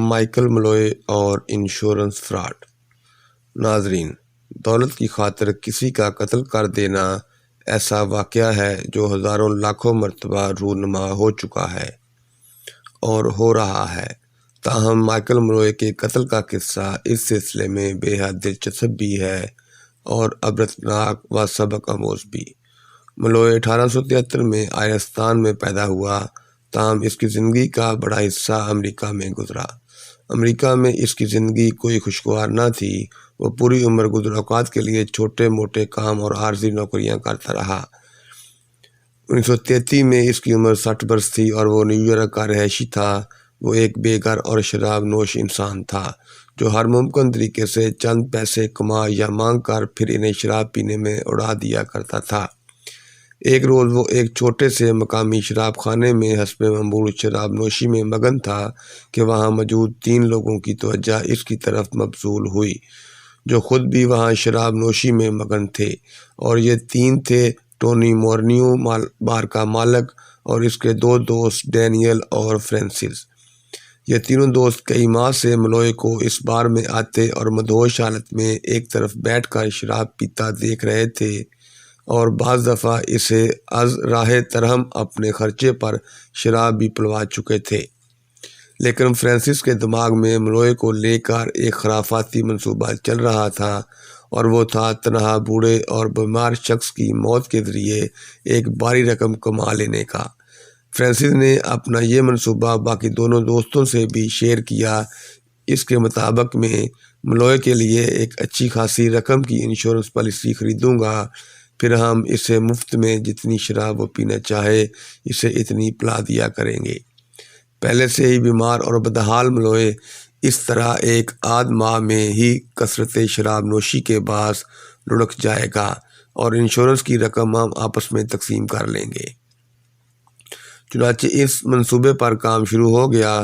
Michael ملوئے اور insurance fraud. ناظرین، دولت کی خاطر کسی کا قتل کر دینا ایسا واقعہ ہے جو ہزاروں لاکھوں مرتبہ رونما ہو چکا ہے اور ہو رہا ہے۔ تاہم مائیکل ملوئے کے قتل کا قصہ اس سلسلے میں بے حد دلچسپ بھی ہے اور عبرتناک و سبق آموز بھی۔ ملوئے 1873 میں آئرستان میں پیدا ہوا، تاہم اس کی زندگی کا بڑا حصہ امریکہ میں گزرا۔ امریکہ میں اس کی زندگی کوئی خوشگوار نہ تھی۔ وہ پوری عمر گزر اوقات کے لیے چھوٹے موٹے کام اور عارضی نوکریاں کرتا رہا۔ 1933 میں اس کی عمر 60 برس تھی اور وہ نیو یارک کا رہائشی تھا۔ وہ ایک بے گھر اور شراب نوش انسان تھا جو ہر ممکن طریقے سے چند پیسے کما یا مانگ کر پھر انہیں شراب پینے میں اڑا دیا کرتا تھا۔ ایک روز وہ ایک چھوٹے سے مقامی شراب خانے میں حسب معمول شراب نوشی میں مگن تھا کہ وہاں موجود 3 لوگوں کی توجہ اس کی طرف مبذول ہوئی جو خود بھی وہاں شراب نوشی میں مگن تھے، اور یہ 3 تھے: ٹونی مورنیو بار کا مالک اور اس کے 2 دوست ڈینیل اور فرانسس۔ یہ تینوں دوست کئی ماہ سے ملوئے کو اس بار میں آتے اور مدہوش حالت میں ایک طرف بیٹھ کر شراب پیتا دیکھ رہے تھے، اور بعض دفعہ اسے از راہ ترہم اپنے خرچے پر شراب بھی پلوا چکے تھے۔ لیکن فرانسس کے دماغ میں ملوئے کو لے کر ایک خرافاتی منصوبہ چل رہا تھا، اور وہ تھا تنہا بوڑھے اور بیمار شخص کی موت کے ذریعے ایک بھاری رقم کما لینے کا۔ فرانسس نے اپنا یہ منصوبہ باقی دونوں دوستوں سے بھی شیئر کیا۔ اس کے مطابق میں ملوئے کے لیے ایک اچھی خاصی رقم کی انشورنس پالیسی خریدوں گا، پھر ہم اسے مفت میں جتنی شراب وہ پینا چاہے اسے اتنی پلا دیا کریں گے۔ پہلے سے ہی بیمار اور بدحال ملوئے اس طرح ایک آدھ ماہ میں ہی کثرت شراب نوشی کے باعث لڑک جائے گا، اور انشورنس کی رقم ہم آپس میں تقسیم کر لیں گے۔ چنانچہ اس منصوبے پر کام شروع ہو گیا۔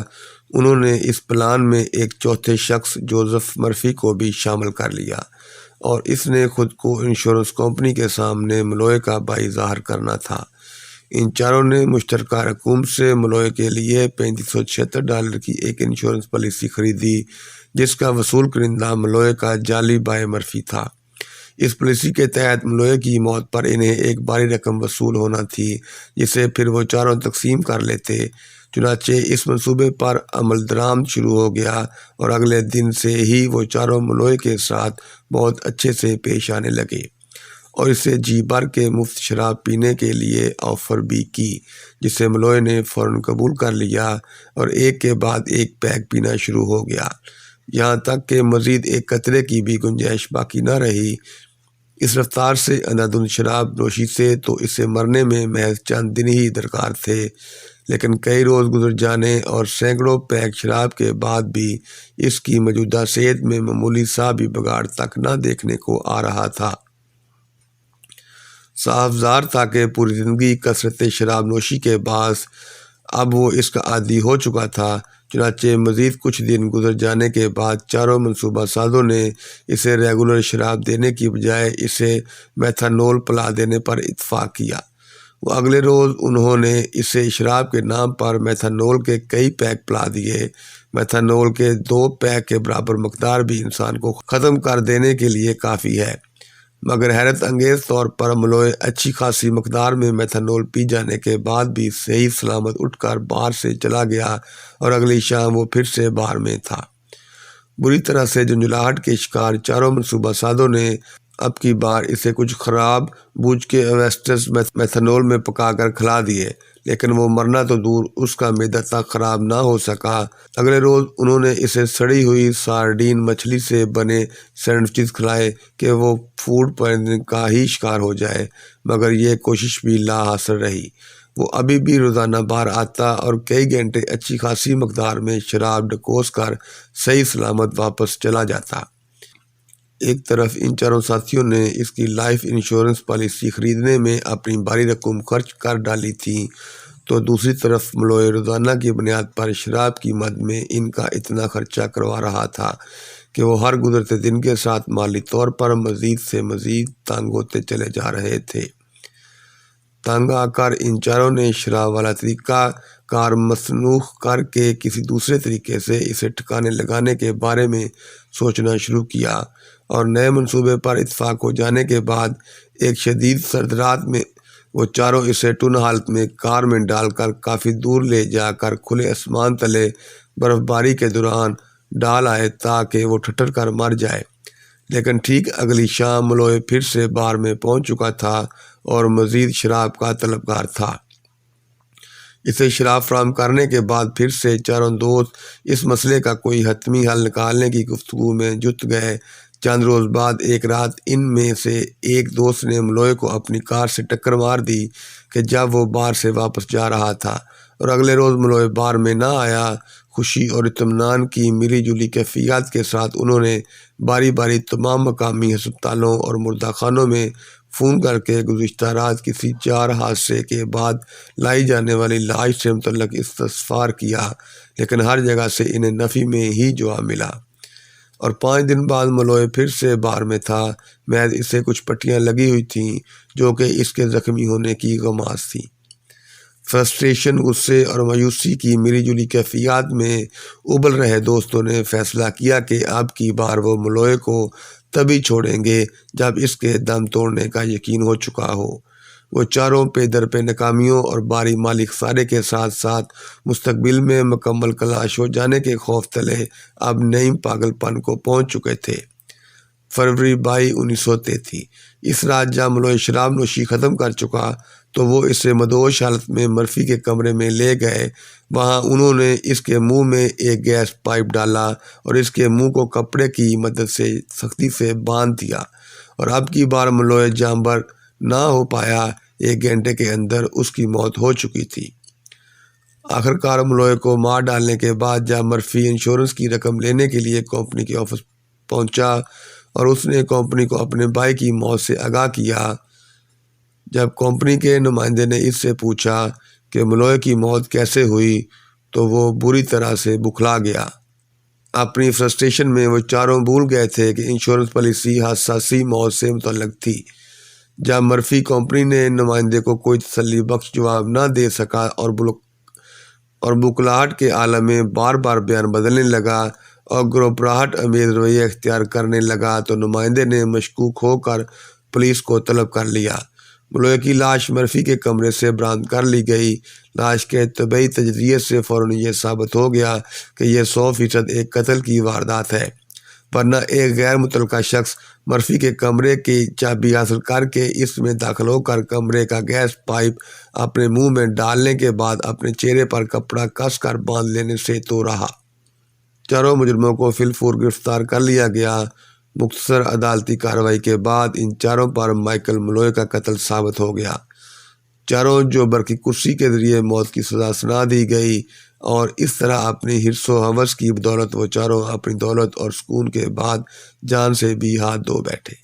انہوں نے اس پلان میں ایک چوتھے شخص جوزف مرفی کو بھی شامل کر لیا، اور اس نے خود کو انشورنس کمپنی کے سامنے ملوئے کا بھائی ظاہر کرنا تھا۔ ان چاروں نے مشترکہ رقوم سے ملوئے کے لیے $3576 کی ایک انشورنس پالیسی خریدی، جس کا وصول کنندہ ملوئے کا جعلی بھائی مرفی تھا۔ اس پالیسی کے تحت ملوئے کی موت پر انہیں ایک بھاری رقم وصول ہونا تھی، جسے پھر وہ چاروں تقسیم کر لیتے۔ چنانچہ اس منصوبے پر عمل درآمد شروع ہو گیا، اور اگلے دن سے ہی وہ چاروں ملوئے کے ساتھ بہت اچھے سے پیش آنے لگے، اور اسے جی بھر کے مفت شراب پینے کے لیے آفر بھی کی، جسے ملوئے نے فوراً قبول کر لیا اور ایک کے بعد ایک پیک پینا شروع ہو گیا، یہاں تک کہ مزید ایک قطرے کی بھی گنجائش باقی نہ رہی۔ اس رفتار سے اندھادھند شراب نوشی سے تو اسے مرنے میں محض چند دن ہی درکار تھے، لیکن کئی روز گزر جانے اور سینکڑوں پیک شراب کے بعد بھی اس کی موجودہ صحت میں معمولی سا بھی بگاڑ تک نہ دیکھنے کو آ رہا تھا۔ صاف ظاہر تھا کہ پوری زندگی کثرت شراب نوشی کے باعث اب وہ اس کا عادی ہو چکا تھا۔ چنانچہ مزید کچھ دن گزر جانے کے بعد چاروں منصوبہ سازوں نے اسے ریگولر شراب دینے کی بجائے اسے میتھانول پلا دینے پر اتفاق کیا۔ وہ اگلے روز انہوں نے اسے شراب کے نام پر میتھانول کے کئی پیک پلا دیے۔ میتھانول کے 2 پیک کے برابر مقدار بھی انسان کو ختم کر دینے کے لیے کافی ہے، مگر حیرت انگیز طور پر ملوئے اچھی خاصی مقدار میں میتھانول پی جانے کے بعد بھی صحیح سلامت اٹھ کر بار سے چلا گیا، اور اگلی شام وہ پھر سے بار میں تھا۔ بری طرح سے جھنجھلاہٹ کے شکار چاروں منصوبہ سازوں نے اب کی بار اسے کچھ خراب بوجھ کے ایوسٹس میتھانول میں پکا کر کھلا دیے، لیکن وہ مرنا تو دور اس کا معدہ تک خراب نہ ہو سکا۔ اگلے روز انہوں نے اسے سڑی ہوئی سارڈین مچھلی سے بنے سینڈوچز کھلائے کہ وہ فوڈ پوائزننگ کا ہی شکار ہو جائے، مگر یہ کوشش بھی لا حاصل رہی۔ وہ ابھی بھی روزانہ باہر آتا اور کئی گھنٹے اچھی خاصی مقدار میں شراب ڈکوس کر صحیح سلامت واپس چلا جاتا۔ ایک طرف ان چاروں ساتھیوں نے اس کی لائف انشورنس پالیسی خریدنے میں اپنی بھاری رقم خرچ کر ڈالی تھی، تو دوسری طرف ملوئے روزانہ کی بنیاد پر شراب کی مد میں ان کا اتنا خرچہ کروا رہا تھا کہ وہ ہر گزرتے دن کے ساتھ مالی طور پر مزید سے مزید تنگ ہوتے چلے جا رہے تھے۔ تنگ آ کر ان چاروں نے شراب والا طریقہ کار مسنوخ کر کے کسی دوسرے طریقے سے اسے ٹھکانے لگانے کے بارے میں سوچنا شروع کیا، اور نئے منصوبے پر اتفاق ہو جانے کے بعد ایک شدید سرد رات میں وہ چاروں اسے ٹن حالت میں کار میں ڈال کر کافی دور لے جا کر کھلے آسمان تلے برف باری کے دوران ڈال آئے تاکہ وہ ٹھٹر کر مر جائے۔ لیکن ٹھیک اگلی شام ملوئے پھر سے بار میں پہنچ چکا تھا اور مزید شراب کا طلبگار تھا۔ اسے شراب فراہم کرنے کے بعد پھر سے چاروں دوست اس مسئلے کا کوئی حتمی حل نکالنے کی گفتگو میں جت گئے۔ چند روز بعد ایک رات ان میں سے ایک دوست نے ملوئے کو اپنی کار سے ٹکر مار دی کہ جب وہ بار سے واپس جا رہا تھا، اور اگلے روز ملوئے بار میں نہ آیا۔ خوشی اور اطمینان کی ملی جلی کیفیت کے ساتھ انہوں نے باری باری تمام مقامی ہسپتالوں اور مردہ خانوں میں فون کر کے گزشتہ رات کسی 4 حادثے کے بعد لائی جانے والی لاش سے متعلق استفسار کیا، لیکن ہر جگہ سے انہیں نفی میں ہی جواب ملا۔ اور 5 دن بعد ملوئے پھر سے بار میں تھا، محض اسے کچھ پٹیاں لگی ہوئی تھیں جو کہ اس کے زخمی ہونے کی غماز تھی۔ فرسٹریشن، غصے اور مایوسی کی ملی جلی کیفیت میں ابل رہے دوستوں نے فیصلہ کیا کہ اب کی بار وہ ملوئے کو تبھی چھوڑیں گے جب اس کے دم توڑنے کا یقین ہو چکا ہو۔ وہ چاروں پہ در پہ ناکامیوں اور باری مالی خسارے کے ساتھ ساتھ مستقبل میں مکمل کلاش ہو جانے کے خوف تلے اب نئی پاگل پن کو پہنچ چکے تھے۔ فروری 22، 1933۔ اس رات جب ملوئے شراب نوشی ختم کر چکا تو وہ اسے مدہوش حالت میں مرفی کے کمرے میں لے گئے۔ وہاں انہوں نے اس کے منہ میں ایک گیس پائپ ڈالا اور اس کے منہ کو کپڑے کی مدد سے سختی سے باندھ دیا، اور اب کی بار ملوئے جانبر نہ ہو پایا۔ 1 گھنٹے کے اندر اس کی موت ہو چکی تھی۔ آخر کار ملوئے کو مار ڈالنے کے بعد جب مرفی انشورنس کی رقم لینے کے لیے کمپنی کے آفس پہنچا اور اس نے کمپنی کو اپنے بھائی کی موت سے آگاہ کیا، جب کمپنی کے نمائندے نے اس سے پوچھا کہ ملوئے کی موت کیسے ہوئی تو وہ بری طرح سے بکھلا گیا۔ اپنی فرسٹریشن میں وہ چاروں بھول گئے تھے کہ انشورنس پالیسی حساسی موت سے متعلق تھی۔ جب مرفی کمپنی نے نمائندے کو کوئی تسلی بخش جواب نہ دے سکا اور بکلاہٹ کے عالم میں بار بار بیان بدلنے لگا اور گھبراہٹ امیز رویہ اختیار کرنے لگا تو نمائندے نے مشکوک ہو کر پولیس کو طلب کر لیا۔ ملوئے کی لاش مرفی کے کمرے سے برآمد کر لی گئی۔ لاش کے طبی تجزیے سے فوراً یہ ثابت ہو گیا کہ یہ 100% ایک قتل کی واردات ہے، ورنہ ایک غیر متعلقہ شخص مرفی کے کمرے کی چابی حاصل کر کے اس میں داخل ہو کر کمرے کا گیس پائپ اپنے منہ میں ڈالنے کے بعد اپنے چہرے پر کپڑا کس کر باندھ لینے سے تو رہا۔ چاروں مجرموں کو فی الفور گرفتار کر لیا گیا۔ مختصر عدالتی کارروائی کے بعد ان چاروں پر مائیکل ملوئے کا قتل ثابت ہو گیا۔ چاروں جو برقی کرسی کے ذریعے موت کی سزا سنا دی گئی، اور اس طرح اپنی حرص و ہوس کی بدولت وہ چاروں اپنی دولت اور سکون کے بعد جان سے بھی ہاتھ دھو بیٹھے۔